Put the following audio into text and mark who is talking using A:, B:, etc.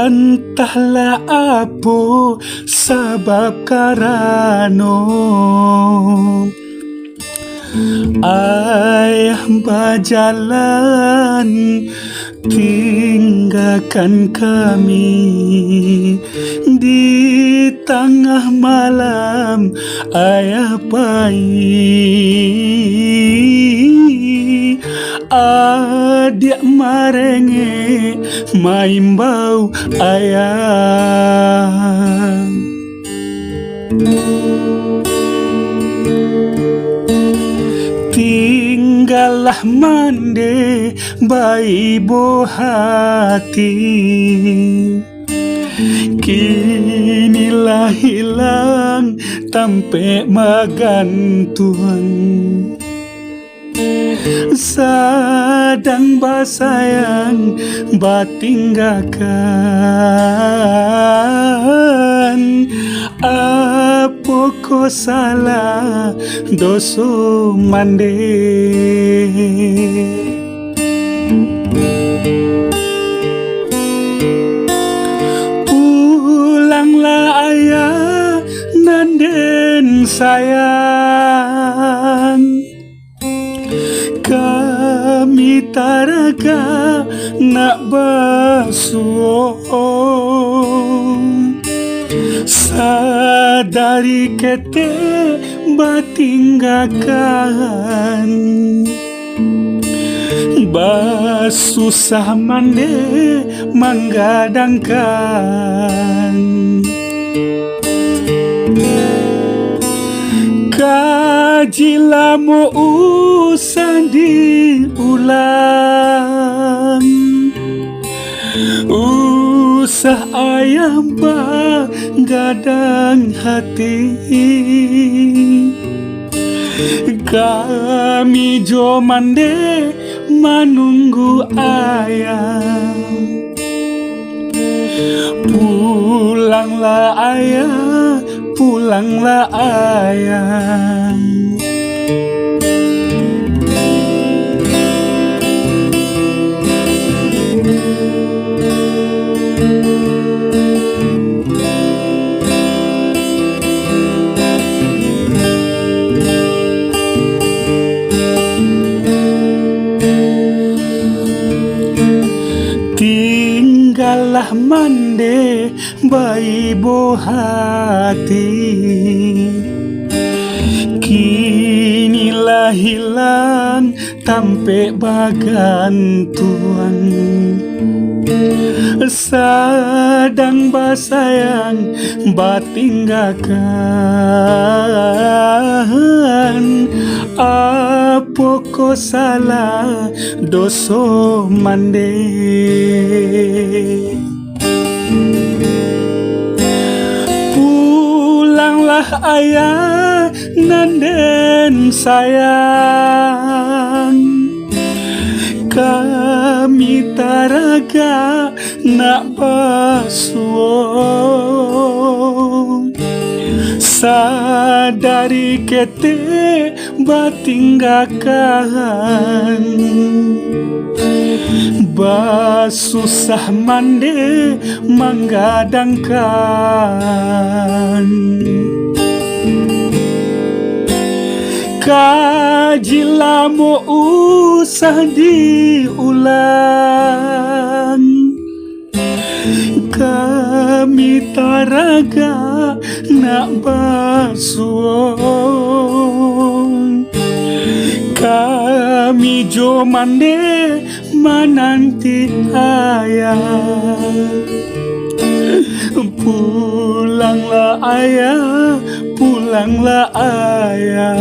A: Entahlah apa sebab karano ayah berjalan tinggalkan kami di tengah malam. Ayah bayi adik merengek main bau ayah. Tinggallah mande bayi buah hati, kinilah hilang tampe magantuan. Sadang basayang batinggalkan, apa ko salah doso mande. Pulanglah ayah nanden sayang, kami taraga nak basuh. Sadari kete batinggalkan, basusah mande menggadangkan. Kajilah mau usah diulang, usah ayah gadang hati. Kami jo mande menunggu ayah. Pulanglah ayah, pulanglah ayah. Tinggallah mande bayi buah hati, kinilah hilang tampe bagantuan. Sadang basayang batinggalkan, apa ko salah doso mande. Pulanglah ayah nanden sayang, kami taraga nak basuh. Sadari kete batinggalkan, basusah mande menggadangkan. Kajilah mau usah diulang, kami taraga nak basuh. Kami jo mande menanti ayah. Pulanglah ayah, pulanglah ayah.